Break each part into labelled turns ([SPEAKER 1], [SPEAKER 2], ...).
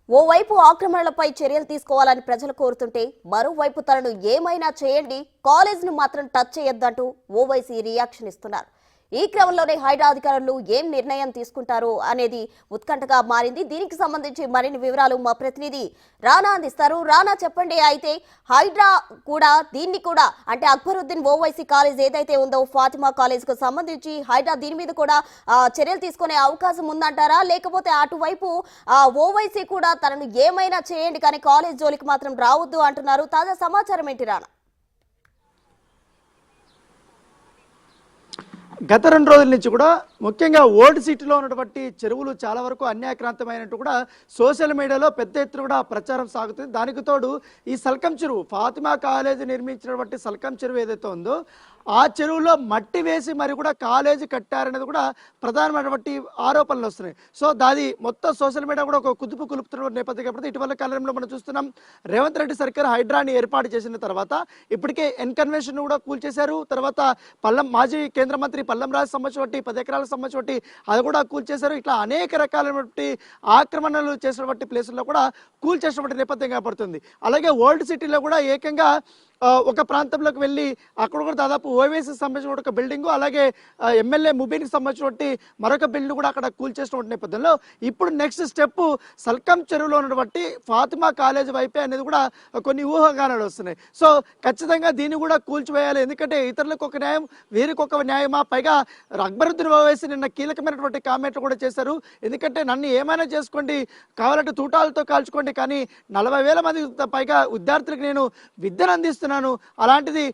[SPEAKER 1] ఓవైపు ఆక్రమణలపై చర్యలు తీసుకోవాలని ప్రజలు కోరుతుంటే మరోవైపు తనను ఏమైనా చేయండి, కాలేజ్ను మాత్రం టచ్ చేయొద్దంటూ ఓవైసీ రియాక్షన్ ఇస్తున్నారు. ఈ క్రమంలోనే హైడ్రా అధికారులు ఏం నిర్ణయం తీసుకుంటారో అనేది ఉత్కంఠగా మారింది. దీనికి సంబంధించి మరిన్ని వివరాలు మా ప్రతినిధి రానా అందిస్తారు. రానా, చెప్పండి. అయితే హైడ్రా కూడా దీన్ని కూడా అంటే అక్బరుద్దీన్ ఓవైసీ కాలేజ్ ఏదైతే ఉందో ఫాతిమా కాలేజ్ కు సంబంధించి హైడ్రా దీని మీద కూడా చర్యలు తీసుకునే అవకాశం ఉందంటారా, లేకపోతే అటువైపు ఓవైసీ కూడా తనను ఏమైనా చేయండి కానీ కాలేజ్ జోలికి మాత్రం రావద్దు అంటున్నారు? తాజా సమాచారం ఏంటి రానా?
[SPEAKER 2] గత 2 రోజుల నుంచి కూడా ముఖ్యంగా ఓల్డ్ సిటీలో ఉన్నటువంటి చెరువులు చాలా వరకు అన్యాక్రాంతమైనట్టు కూడా సోషల్ మీడియాలో పెద్ద ఎత్తున కూడా ప్రచారం సాగుతుంది. దానికి తోడు ఈ సల్కం చెరువు, ఫాతిమా కాలేజ్ నిర్మించినటువంటి సల్కం చెరువు ఏదైతే ఉందో ఆ చెరువులో మట్టి వేసి మరి కూడా కాలేజీ కట్టారనేది కూడా ప్రధానమైనటువంటి ఆరోపణలు వస్తున్నాయి. సో దాది మొత్తం సోషల్ మీడియా కూడా ఒక కుదుపు కులుపుతున్న నేపథ్యం కాబట్టి ఇటీవల కాలంలో మనం చూస్తున్నాం, రేవంత్ రెడ్డి సర్కార్ హైడ్రాని ఏర్పాటు చేసిన తర్వాత ఇప్పటికే ఎన్కన్వెన్షన్ కూడా కూల్చేశారు. తర్వాత మాజీ కేంద్ర మంత్రి పల్లం రాజు సంబంధించి 10 ఎకరాలకు సంబంధించి అది కూడా కూల్చేశారు. ఇట్లా అనేక రకాలైనటువంటి ఆక్రమణలు చేసినటువంటి ప్లేసుల్లో కూడా కూల్చేసినటువంటి నేపథ్యం కనపడుతుంది. అలాగే ఓల్డ్ సిటీలో కూడా ఏకంగా ఒక ప్రాంతంలోకి వెళ్ళి అక్కడ కూడా దాదాపు ఓవైసీకి సంబంధించిన ఒక బిల్డింగు, అలాగే ఎమ్మెల్యే ముబీన్కి సంబంధించినటువంటి మరొక బిల్డింగ్ కూడా అక్కడ కూల్చేసినటువంటి నేపథ్యంలో ఇప్పుడు నెక్స్ట్ స్టెప్ సల్కం చెరువులో ఉన్నటువంటి ఫాతిమా కాలేజ్ వైపే అనేది కూడా కొన్ని ఊహాగానాలు వస్తున్నాయి. సో ఖచ్చితంగా దీన్ని కూడా కూల్చివేయాలి, ఎందుకంటే ఇతరులకు ఒక న్యాయం వీరికి ఒక న్యాయమా? పైగా అక్బరుద్దీన్ ఓవైసీ నిన్న కీలకమైనటువంటి కామెంట్లు కూడా చేశారు. ఎందుకంటే నన్ను ఏమైనా చేసుకోండి, కావాలంటే తూటాలతో కాల్చుకోండి, కానీ 40,000 మంది పైగా విద్యార్థులకు నేను విద్యను అందిస్తున్నాను, అలాంటిది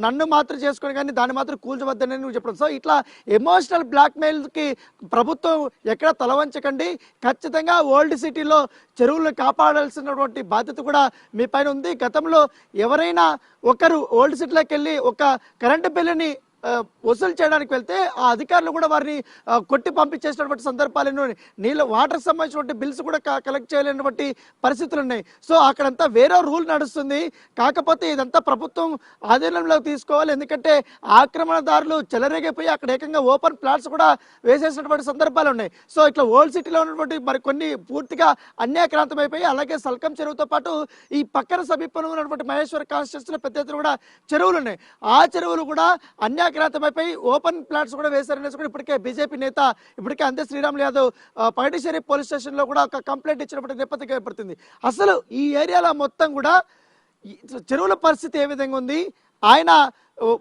[SPEAKER 2] నన్ను మాత్రం చేసుకొని కానీ దాన్ని మాత్రం కూల్చవద్దని నువ్వు చెప్పడం. సో ఇట్లా ఎమోషనల్ బ్లాక్మెయిల్కి ప్రభుత్వం ఎక్కడ తలవంచకండి, ఖచ్చితంగా ఓల్డ్ సిటీలో చెరువులను కాపాడాల్సినటువంటి బాధ్యత కూడా మీ పైన ఉంది. గతంలో ఎవరైనా ఒకరు ఓల్డ్ సిటీలోకి వెళ్ళి ఒక కరెంటు బిల్లుని వసూలు చేయడానికి వెళ్తే ఆ అధికారులు కూడా వారిని కొట్టి పంపించేసినటువంటి సందర్భాలు, వాటర్ సంబంధించినటువంటి బిల్స్ కూడా కలెక్ట్ చేయలేనటువంటి పరిస్థితులు ఉన్నాయి. సో అక్కడంతా వేరే రూల్ నడుస్తుంది. కాకపోతే ఇదంతా ప్రభుత్వం ఆధీనంలోకి తీసుకోవాలి, ఎందుకంటే ఆక్రమణదారులు చెలరేగిపోయి అక్కడ ఏకంగా ఓపెన్ ప్లాట్స్ కూడా వేసేసినటువంటి సందర్భాలు ఉన్నాయి. సో ఇట్లా ఓల్డ్ సిటీలో ఉన్నటువంటి మరి కొన్ని పూర్తిగా అన్యాక్రాంతం అయిపోయి, అలాగే సల్కం చెరువుతో పాటు ఈ పక్కన సమీపంలో ఉన్నటువంటి మహేశ్వర కాన్స్టిట్యూన్సీలో పెద్ద ఎత్తున కూడా చెరువులు ఉన్నాయి. ఆ చెరువులు కూడా అన్యాక్రాంతమైపోయి ఓపెన్ ప్లాట్స్ కూడా వేశారనేసి కూడా ఇప్పటికే బీజేపీ నేత ఇప్పటికే అంతే శ్రీరాములు యాదవ్ పైడిశ్శేరి పోలీస్ స్టేషన్ లో కూడా ఒక కంప్లైంట్ ఇచ్చినప్పుడు నేపథ్యం ఏర్పడుతుంది. అసలు ఈ ఏరియాలో మొత్తం కూడా చెరువుల పరిస్థితి ఏ విధంగా ఉంది? ఆయన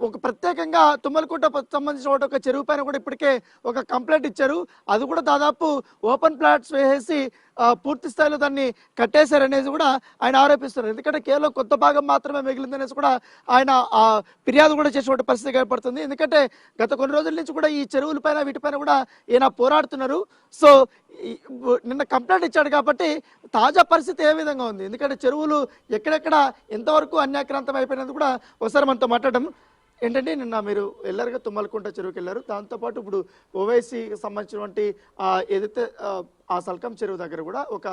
[SPEAKER 2] ఒక ప్రత్యేకంగా తుమ్మలకుంట సంబంధించిన ఒక చెరువు పైన కూడా ఇప్పటికే ఒక కంప్లైంట్ ఇచ్చారు. అది కూడా దాదాపు ఓపెన్ ప్లాట్స్ వేసేసి పూర్తి స్థాయిలో దాన్ని కట్టేశారనేది కూడా ఆయన ఆరోపిస్తున్నారు. ఎందుకంటే కేవలం కొత్త భాగం మాత్రమే మిగిలిందనేసి కూడా ఆయన ఫిర్యాదు కూడా చేసేటువంటి పరిస్థితి ఏర్పడుతుంది. ఎందుకంటే గత కొన్ని రోజుల నుంచి కూడా ఈ చెరువుల పైన వీటిపైన కూడా ఈయన పోరాడుతున్నారు. సో నిన్న కంప్లైంట్ ఇచ్చాడు కాబట్టి తాజా పరిస్థితి ఏ విధంగా ఉంది? ఎందుకంటే చెరువులు ఎక్కడెక్కడ ఎంతవరకు అన్యాక్రాంతం అయిపోయినది కూడా ఒకసారి మనతో మాట్లాడడం. ఏంటంటే నిన్న మీరు వెళ్ళారుగా తుమ్మలకుంట చెరువుకి వెళ్ళారు, దాంతోపాటు ఇప్పుడు ఓవైసీకి సంబంధించినటువంటి ఏదైతే ఆ సల్కం చెరువు దగ్గర కూడా ఒక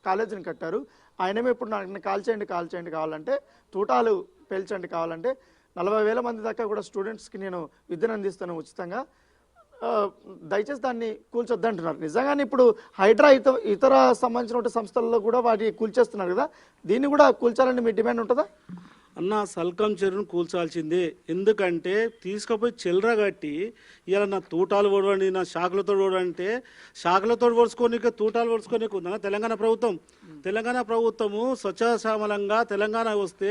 [SPEAKER 2] కాలేజీని కట్టారు. ఆయనేమో ఇప్పుడు నాకు కాల్చేయండి కావాలంటే, తూటాలు పేల్చండి కావాలంటే 40,000 మంది దాకా కూడా స్టూడెంట్స్కి నేను విద్యను అందిస్తాను ఉచితంగా, దయచేసి దాన్ని కూల్చొద్దు అంటున్నారు. నిజంగానే ఇప్పుడు హైడ్రా ఇతర సంబంధించిన సంస్థల్లో కూడా వాటిని కూల్చేస్తున్నారు కదా, దీన్ని కూడా కూల్చాలని మీ డిమాండ్ ఉంటుందా?
[SPEAKER 3] అన్న సల్కం చెరువును కూల్చాల్సిందే. ఎందుకంటే తీసుకుపోయి చిల్లర కట్టి ఇలా నా తూటాలు ఓడవండి, నా శాఖలతో ఓడంటే శాఖలతో ఓడుచుకోనిక తూటాలు ఓడుచుకోనిక ఉందన్న తెలంగాణ ప్రభుత్వము స్వచ్ఛశ్యామలంగా తెలంగాణ వస్తే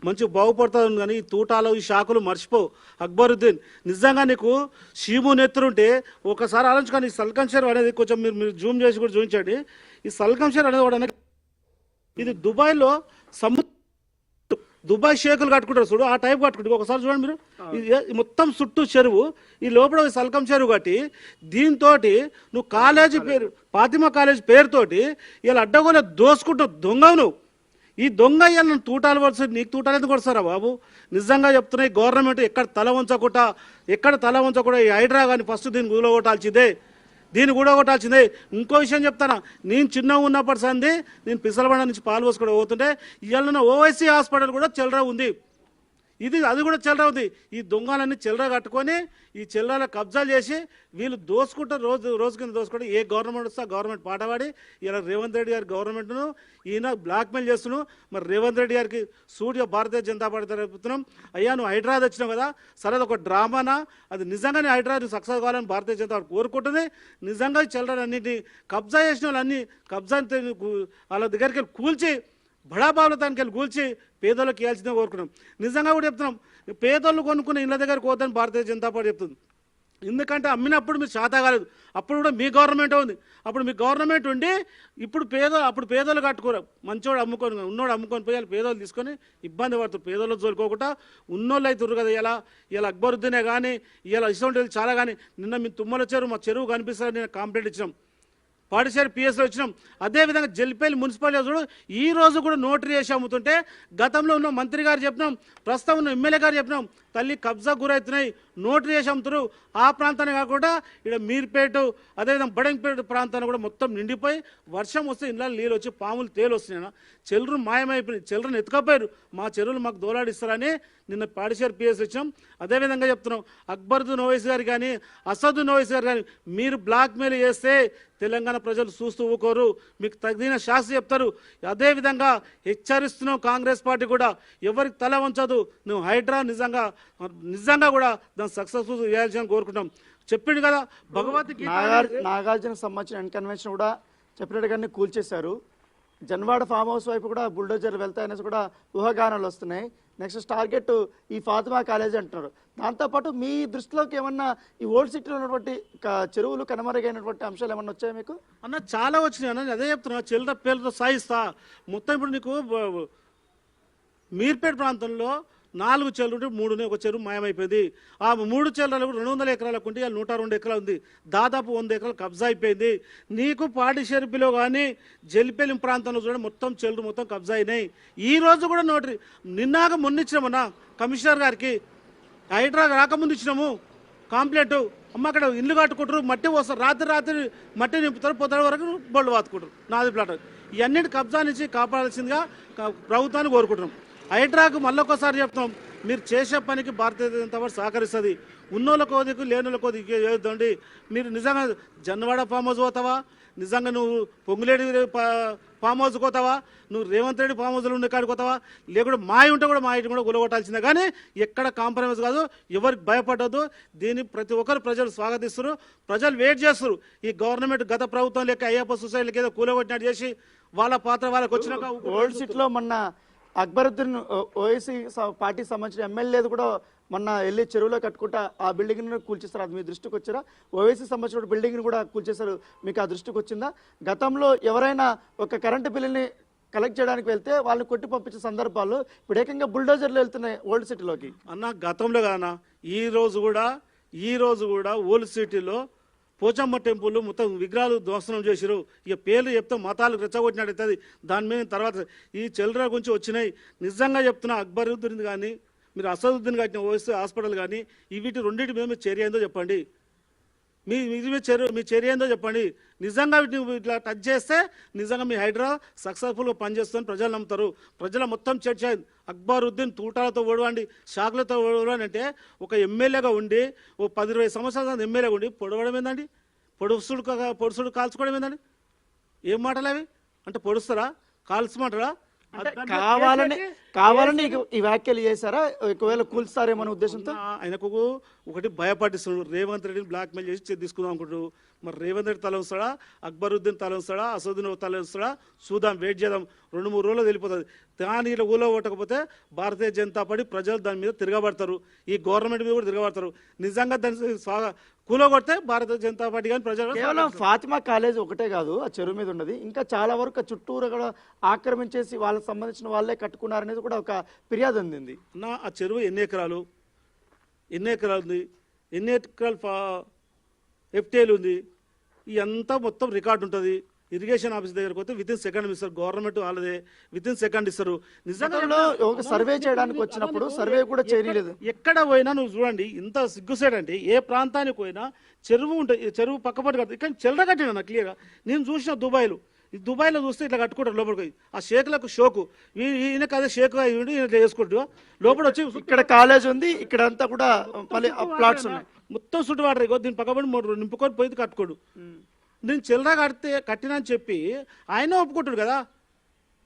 [SPEAKER 3] మంచి బాగుపడుతుంది. కానీ ఈ తూటాలు ఈ శాఖలు మర్చిపో. అక్బరుద్దీన్ నిజంగా నీకు షీము నెత్తురుంటే ఒకసారి ఆలోచించుకొని ఈ సల్కం చెరువు అనేది కొంచెం మీరు జూమ్ చేసి కూడా చూపించండి. ఈ సల్కం చెరువు అనేది కూడా ఇది దుబాయ్లో దుబాయ్ షేకులు కట్టుకుంటారు చూడు, ఆ టైప్ కట్టుకుంటారు. ఒకసారి చూడండి మీరు, మొత్తం చుట్టూ చెరువు, ఈ లోపల సల్కం చెరువు కట్టి దీంతో నువ్వు కాలేజీ పేరు ఫాతిమా కాలేజీ పేరుతోటి ఇలా అడ్డగోలే దోసుకుంటూ దొంగవు నువ్వు. ఈ దొంగ ఇవాళ తూటాలు పడుతుంది, నీకు తూటాలు ఎందుకు కొడతారా బాబు? నిజంగా చెప్తున్నాయి, గవర్నమెంట్ ఎక్కడ తల వంచకుండా ఈ హైడ్రా కానీ ఫస్ట్ దీన్ని కూలగొట్టాల్సిందే. ఇంకో విషయం చెప్తాను, నేను చిన్నగా ఉన్నప్పటి సంది నేను పిసలబండ నుంచి పాలు పోసుకొని పోతుంటే ఇవాళ ఓవైసీ హాస్పిటల్ కూడా చిల్లర ఉంది. అది కూడా చిల్లర ఉంది. ఈ దొంగలన్నీ చిల్లర కట్టుకొని ఈ చిల్లర కబ్జాలు చేసి వీళ్ళు దోసుకుంటారు, రోజు కింద దోసుకుంటారు. ఏ గవర్నమెంట్ వస్తే ఆ గవర్నమెంట్ పాటవాడి ఇలా రేవంత్ రెడ్డి గారి గవర్నమెంట్ను ఈయన బ్లాక్మెయిల్ చేస్తున్నాం. మరి రేవంత్ రెడ్డి గారికి సూటిగా భారతీయ జనతా పార్టీ తరపుతున్నాం, అయ్యా నువ్వు హైదరాబాద్ వచ్చినావు కదా, సరే అది ఒక డ్రామానా, అది నిజంగానే హైదరాబాద్ సక్సెస్ కావాలని భారతీయ జనతా పార్టీ కోరుకుంటుంది. నిజంగా చిల్లరన్నింటినీ కబ్జా చేసిన వాళ్ళన్నీ కబ్జా వాళ్ళ దగ్గరికి వెళ్ళి కూల్చి బడాబాబులతానికి వెళ్ళి కూల్చి పేదోళ్ళకి ఇవ్వాల్సిందే కోరుకున్నాం. నిజంగా కూడా చెప్తున్నాం, పేదోళ్ళు కొనుక్కున్న ఇళ్ళ దగ్గరికి పోద్దని భారతీయ జనతా పార్టీ చెప్తుంది. ఎందుకంటే అమ్మినప్పుడు మీరు శాత కాలేదు, అప్పుడు కూడా మీ గవర్నమెంట్ ఉంది. అప్పుడు మీ గవర్నమెంట్ ఉండి ఇప్పుడు పేదోళ్ళు కట్టుకోరు, మంచోడు అమ్ముకొని ఉన్నోడు అమ్ముకొని పోయి పేదోళ్ళు తీసుకొని ఇబ్బంది పడుతారు. పేదోళ్ళు జోలుకోకుండా ఉన్నోళ్ళు అవుతారు కదా. ఇలా అక్బరుద్దీనే కానీ ఇలా ఇటువంటి చాలా కానీ నిన్న మీ తుమ్మల చెరువు మా చెరువు కనిపిస్తారని నేను కంప్లైంట్ ఇచ్చినాం, పాడిసేరు పిఎస్లో వచ్చినాం. అదేవిధంగా జల్పేలి మున్సిపాలిటీ చూడు ఈ రోజు కూడా నోటరీ చేసి అమ్ముతుంటే గతంలో ఉన్న మంత్రి గారు చెప్పినాం, ప్రస్తుతం ఉన్న ఎమ్మెల్యే గారు చెప్పినాం, తల్లి కబ్జా గురవుతున్నాయి, నోటరీ చేసి అమ్ముతారు. ఆ ప్రాంతాన్ని కాకుండా ఇక్కడ మీర్పేట అదేవిధంగా బడంగపేట ప్రాంతాన్ని కూడా మొత్తం నిండిపోయి వర్షం వస్తే ఇళ్ళ నీళ్ళు వచ్చి పాములు తేలు వస్తున్నాయి. చెల్లురు మాయమైపోయినాయి, చెల్లురుని ఎత్తుకపోయారు. మా చెరువులు మాకు దోలాడిస్తారని నిన్న పాడిసేరు పిఎస్ ఇచ్చాం. అదేవిధంగా చెప్తున్నాం, అక్బరుద్దీన్ ఓవైసీ గారు కానీ అసదుద్దీన్ ఓవైసీ గారు కానీ మీరు బ్లాక్మెయిల్ చేస్తే తెలంగాణ ప్రజలు చూస్తూ ఊకోరు, మీకు తగిన శాస్త్ర చెప్తారు. అదేవిధంగా హెచ్చరిస్తున్నాం, కాంగ్రెస్ పార్టీ కూడా ఎవరికి తల వంచదు. నువ్వు హైడ్రా నిజంగా కూడా దాన్ని సక్సెస్ఫుల్ చేయాల్సి కోరుకుంటాం. చెప్పిండు కదా భగవద్గీత.
[SPEAKER 2] నాగార్జున సంబంధించిన అన్కన్వెన్షన్ కూడా చెప్పినట్టుగానే కూల్చేశారు. జన్వాడ ఫామ్ హౌస్ వైపు కూడా బుల్డోజర్లు వెళ్తాయనేసి కూడా ఊహాగానాలు వస్తున్నాయి. నెక్స్ట్ టార్గెట్ ఈ ఫాతిమా కాలేజీ అంటున్నారు. దాంతోపాటు మీ దృష్టిలోకి ఏమన్నా ఈ ఓల్డ్ సిటీలో ఉన్నటువంటి చెరువులు కనుమరుగైనటువంటి అంశాలు ఏమన్నా వచ్చాయి మీకు?
[SPEAKER 3] అన్న చాలా వచ్చినాయి అన్న, అదే చెప్తున్నా, చిల్లర పేర్లతో సాయిస్తా మొత్తం. ఇప్పుడు నీకు మీర్పేట ప్రాంతంలో 4 చెరువులు 3 ఒక చెరువు మాయమైపోయింది. ఆ 3 చెరువులు 200 ఎకరాలకు ఉంటే 102 ఎకరాలు ఉంది, దాదాపు 100 ఎకరాలు కబ్జా అయిపోయింది. నీకు పాడిషెరిపిలో కానీ జల్పేలి ప్రాంతంలో చూడండి మొత్తం చెరువులు మొత్తం కబ్జా అయినాయి. ఈ రోజు కూడా నోటరీ నిన్నాక మొన్నిచ్చినామన్నా కమిషనర్ గారికి, హైడ్రా రాకముందు ఇచ్చినాము కాంప్లైంట్. అమ్మ అక్కడ ఇల్లు కట్టుకుంటారు, మట్టి వస్తారు, రాత్రి మట్టి నింపుతారు, పొద్దున వరకు బొళ్ళు వాతుకుంటారు, నాది ప్లాట్. ఇవన్నిటి కబ్జా నుంచి కాపాడాల్సిందిగా ప్రభుత్వాన్ని కోరుకుంటున్నాం. హైడ్రాకు మళ్ళొకసారి చెప్తాం, మీరు చేసే పనికి భారతీయ జనతా పార్టీ సహకరిస్తుంది. ఉన్నోళ్ళ కోదికు లేనుల కోదికి చేయొద్దండి. మీరు నిజంగా జన్వాడ ఫామ్ హౌస్ పోతావా, నిజంగా నువ్వు పొంగులేడి ఫామ్ హౌస్ పోతావా, నువ్వు రేవంత్ రెడ్డి ఫామ్ హౌస్లో ఉండే కాడికి పోతావా, లేకుంటే మాయ ఉంటే కూడా మా ఇంటి కూడా గులగొట్టాల్సిందే. కానీ ఎక్కడ కాంప్రమైజ్ కాదు, ఎవరికి భయపడద్దు. దీన్ని ప్రతి ఒక్కరు ప్రజలు స్వాగతిస్తారు, ప్రజలు వెయిట్ చేస్తారు. ఈ గవర్నమెంట్ గత ప్రభుత్వం లెక్క అయ్యప్ప సొసైటీకి ఏదో కూలగొట్టినట్టు చేసి వాళ్ళ పాత్ర వాళ్ళకి వచ్చినాక
[SPEAKER 2] ఓల్డ్ సిటీలో మొన్న అక్బరుద్దీన్ ఓవైసీ పార్టీకి సంబంధించిన ఎమ్మెల్యేది కూడా మొన్న వెళ్ళి చెరువులో కట్టుకుంటా ఆ బిల్డింగ్ను కూల్చేస్తారు. అది మీ దృష్టికి వచ్చారా? ఓవైసీ సంబంధించిన బిల్డింగ్ని కూడా కూల్చేశారు, మీకు ఆ దృష్టికి వచ్చిందా? గతంలో ఎవరైనా ఒక కరెంటు బిల్లుని కలెక్ట్ చేయడానికి వెళ్తే వాళ్ళని కొట్టి పంపించే సందర్భాలు ఇప్పుడు ఏకంగా బుల్డోజర్లు వెళ్తున్నాయి ఓల్డ్ సిటీలోకి.
[SPEAKER 3] అన్న గతంలో కాదన్నా, ఈ రోజు కూడా ఓల్డ్ సిటీలో పోచమ్మ టెంపుల్ మొత్తం విగ్రహాలు ధ్వంసం చేశారు. ఇక పేర్లు చెప్తే మతాలకు రెచ్చగొట్టినట్టు అవుతుంది. దాని మీద తర్వాత ఈ చిల్లర గురించి వచ్చినాయి. నిజంగా చెప్తున్నా, అక్బరుద్దీన్ కానీ మీరు అసదుద్దీన్ కట్టిన ఓవైసీ హాస్పిటల్ కానీ వీటి రెండింటి మీద మీరు చర్య ఏందో చెప్పండి, మీ చర్య ఏందో చెప్పండి. నిజంగా వీటిని ఇట్లా టచ్ చేస్తే నిజంగా మీ హైడ్రా సక్సెస్ఫుల్గా పనిచేస్తుందని ప్రజలు నమ్ముతారు. ప్రజల మొత్తం చర్చ అక్బరుద్దీన్ తూటాలతో ఓడవండి, షాకులతో ఓడవండి అంటే ఒక ఎమ్మెల్యేగా ఉండి ఓ 10-20 సంవత్సరాల ఎమ్మెల్యేగా ఉండి పొడవడం ఏందండి, పొడుసుడు కాల్చుకోవడం ఏందండి? ఏం మాటలు అవి? అంటే పొడుస్తారా, కాల్చమంటారా?
[SPEAKER 2] కావాలని ఈ వ్యాఖ్యలు చేశారా? ఒకవేళ కూల్స్తారేమనే ఉద్దేశంతో
[SPEAKER 3] ఆయనకు ఒకటి భయపడిస్తున్నాడు. రేవంత్ రెడ్డిని బ్లాక్మెయిల్ చేసి తీసుకుందాం అనుకుంటాడు. మరి రేవంత్ రెడ్డి తల వస్తాడా, అక్బరుద్దీన్ తల వస్తాడా, అసదుద్దీన్ తల వస్తాడా చూద్దాం, వెయిట్ చేద్దాం. 2-3 రోజులు వెళ్ళిపోతుంది. దాని ఇలా ఊళ్ళో కొట్టకపోతే భారతీయ జనతా పార్టీ ప్రజలు దాని మీద తిరగబడతారు, ఈ గవర్నమెంట్ మీద కూడా తిరగబడతారు. నిజంగా దాన్ని కూలగొడితే భారతీయ జనతా పార్టీ కానీ ప్రజలు.
[SPEAKER 2] కేవలం ఫాతిమా కాలేజ్ ఒకటే కాదు ఆ చెరువు మీద ఉన్నది, ఇంకా చాలా వరకు చుట్టూరు కూడా ఆక్రమించేసి వాళ్ళకి సంబంధించిన వాళ్ళే కట్టుకున్నారనేది కూడా ఒక ఫిర్యాదు అందింది.
[SPEAKER 3] ఆ చెరువు ఎన్ని ఎకరాలు ఉంది, ఎన్ని ఎకరాలు ఎఫ్టీఎల్ ఉంది, ఇదంతా మొత్తం రికార్డు ఉంటుంది. ఇరిగేషన్ ఆఫీస్ దగ్గరకు పోతే వితిన్ సెకండ్ ఇస్తారు, గవర్నమెంట్ వాళ్ళదే వితిన్ సెకండ్ ఇస్తారు. నిజంగా
[SPEAKER 2] సర్వే చేయడానికి వచ్చినప్పుడు సర్వే కూడా చేయలేదు.
[SPEAKER 3] ఎక్కడ పోయినా నువ్వు చూడండి, ఇంత సిగ్గుసేడ్ అంటే ఏ ప్రాంతానికి పోయినా చెరువు ఉంటుంది, చెరువు పక్కపట్టు కట్టు. ఇక్కడ చిల్లర కట్టినా క్లియర్గా నేను చూసిన దుబాయ్లో ఈ దుబాయ్లో చూస్తే ఇట్లా కట్టుకుంటారు లోపలికి ఆ షేకులకు షోకు ఈయన కదా షేక్ ఈయన ఇట్లా చేసుకుంటూ లోపల వచ్చి
[SPEAKER 2] ఇక్కడ కాలేజ్ ఉంది, ఇక్కడ అంతా కూడా మళ్ళీ ప్లాట్స్ ఉన్నాయి.
[SPEAKER 3] మొత్తం చుట్టు వాటర్ ఇగో దీని పక్కబడి నింపుకొని పోయి కట్టుకోడు. నేను చిల్లర కట్టినా అని చెప్పి ఆయన ఒప్పుకుంటాడు కదా.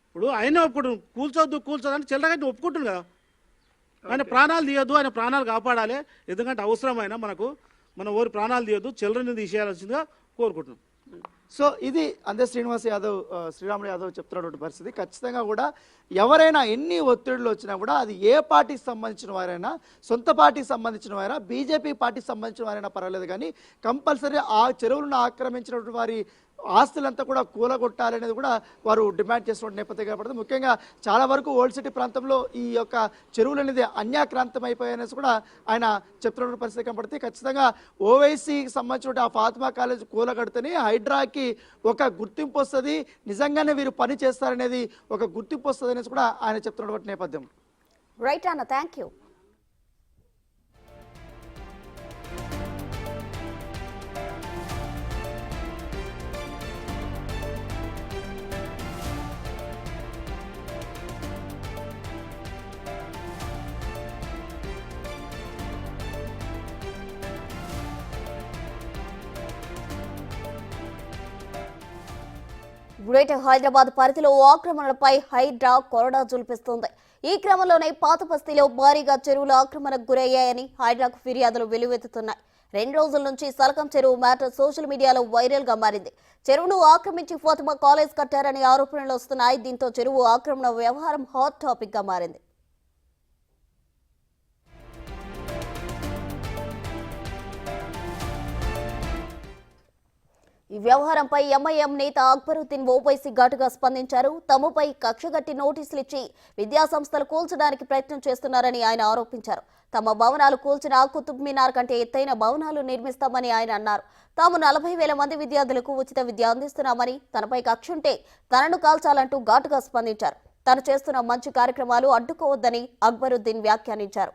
[SPEAKER 3] ఇప్పుడు ఆయన ఒప్పుకుంటాడు కూల్చోద్దు అంటే చిల్లర కట్టి ఒప్పుకుంటాడు కదా. ఆయన ప్రాణాలు తీయొద్దు, ఆయన ప్రాణాలు కాపాడాలి. ఎందుకంటే అవసరమైన మన ఊరి ప్రాణాలు తీయొద్దు, చిల్లరని తీసేయాల్సిందిగా కోరుకుంటున్నాం.
[SPEAKER 2] సో ఇది అందే శ్రీనివాస్ యాదవ్, శ్రీరాములు యాదవ్ చెప్తున్నటువంటి పరిస్థితి. ఖచ్చితంగా కూడా ఎవరైనా ఎన్ని ఒత్తిడులు వచ్చినా కూడా అది ఏ పార్టీకి సంబంధించిన వారైనా, సొంత పార్టీకి సంబంధించిన వారైనా, బీజేపీ పార్టీకి సంబంధించిన వారైనా పర్వాలేదు, కానీ కంపల్సరీ ఆ చెరువులను ఆక్రమించినటువంటి వారి ఆస్తులంతా కూడా కూలగొట్టాలనేది కూడా వారు డిమాండ్ చేస్తున్న నేపథ్యం కనపడుతుంది. ముఖ్యంగా చాలా వరకు ఓల్డ్ సిటీ ప్రాంతంలో ఈ యొక్క చెరువులు అనేది అన్యాక్రాంతం అయిపోయాయనేసి కూడా ఆయన చెప్తున్న పరిస్థితి కనపడుతుంది. ఖచ్చితంగా ఓవైసీకి సంబంధించిన ఆ ఫాతిమా కాలేజ్ కూలగడితేనే హైడ్రాకి ఒక గుర్తింపు వస్తుంది, నిజంగానే వీరు పని చేస్తారనేది ఒక గుర్తింపు వస్తుంది అనేసి కూడా ఆయన చెప్తున్నటువంటి నేపథ్యం.
[SPEAKER 1] రైట్ అన్న, థ్యాంక్ యూ. గ్రేటర్ హైదరాబాద్ పరిధిలో ఆక్రమణలపై హైడ్రా కొరడా జుల్పిస్తోంది. ఈ క్రమంలోనే పాత బస్తీలో భారీగా చెరువులు ఆక్రమణకు గురయ్యాయని హైడ్రాకు ఫిర్యాదులు వెల్లువెత్తుతున్నాయి. 2 రోజుల నుంచి సలకం చెరువు మ్యాటర్ సోషల్ మీడియాలో వైరల్ గా మారింది. చెరువును ఆక్రమించి ఫాతిమా కాలేజ్ కట్టారని ఆరోపణలు వస్తున్నాయి. దీంతో చెరువు ఆక్రమణ వ్యవహారం హాట్ టాపిక్ గా మారింది. ఈ వ్యవహారంపై ఎంఐఎం నేత అక్బరుద్దీన్ ఓవైసీ ఘాటుగా స్పందించారు. తమపై కక్షగట్టి నోటీసులు ఇచ్చి విద్యాసంస్థలు కూల్చడానికి ప్రయత్నం చేస్తున్నారని ఆయన ఆరోపించారు. తమ భవనాలు కూల్చిన కుతుబ్ మినార్ కంటే ఎత్తైన భవనాలు నిర్మిస్తామని ఆయన అన్నారు. తాము 40,000 మంది విద్యార్థులకు ఉచిత విద్య అందిస్తున్నామని, తనపై కక్ష ఉంటే తనను కాల్చాలంటూ ఘాటుగా స్పందించారు. తాను చేస్తున్న మంచి కార్యక్రమాలు అడ్డుకోవద్దని అక్బరుద్దీన్ వ్యాఖ్యానించారు.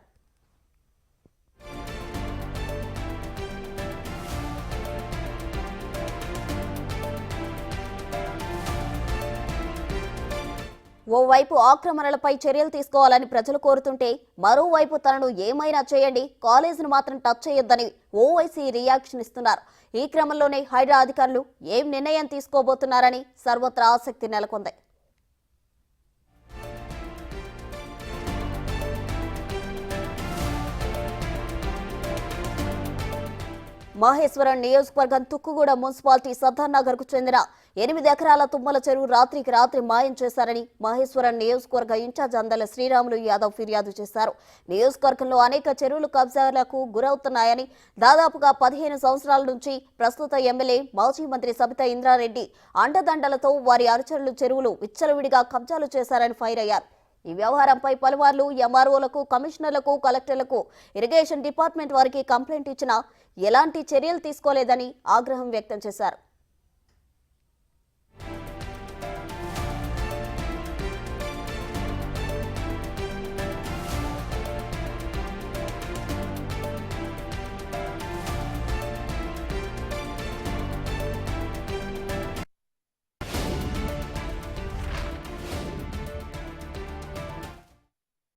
[SPEAKER 1] ఓవైపు ఆక్రమణలపై చర్యలు తీసుకోవాలని ప్రజలు కోరుతుంటే, మరోవైపు తనను ఏమైనా చేయండి, కాలేజీని మాత్రం టచ్ చేయొద్దని ఓవైసీ రియాక్షన్ ఇస్తున్నారు. ఈ క్రమంలోనే హైడ్రా అధికారులు ఏం నిర్ణయం తీసుకోబోతున్నారని సర్వత్రా ఆసక్తి నెలకొంది. మహేశ్వరం నియోజకవర్గం తుక్కుగూడ మున్సిపాలిటీ సర్దార్ నగర్ కు చెందిన 8 ఎకరాల తుమ్మల చెరువు రాత్రికి రాత్రి మాయం చేశారని మహేశ్వరం నియోజకవర్గ ఇన్ఛార్జ్ అందల శ్రీరాములు యాదవ్ ఫిర్యాదు చేశారు. నియోజకవర్గంలో అనేక చెరువులు కబ్జాలకు గురవుతున్నాయని, దాదాపుగా 15 సంవత్సరాల నుంచి ప్రస్తుత ఎమ్మెల్యే మాజీ మంత్రి సబితా ఇంద్రారెడ్డి అండదండలతో వారి అనుచరులు చెరువులు విచ్చలవిడిగా కబ్జాలు చేశారని ఫైర్ అయ్యారు. ఈ వ్యవహారంపై పలుమార్లు ఎంఆర్ఓలకు, కమిషనర్లకు, కలెక్టర్లకు, ఇరిగేషన్ డిపార్ట్మెంట్ వారికి కంప్లైంట్ ఇచ్చినా ఎలాంటి చర్యలు తీసుకోలేదని ఆగ్రహం వ్యక్తం చేశారు.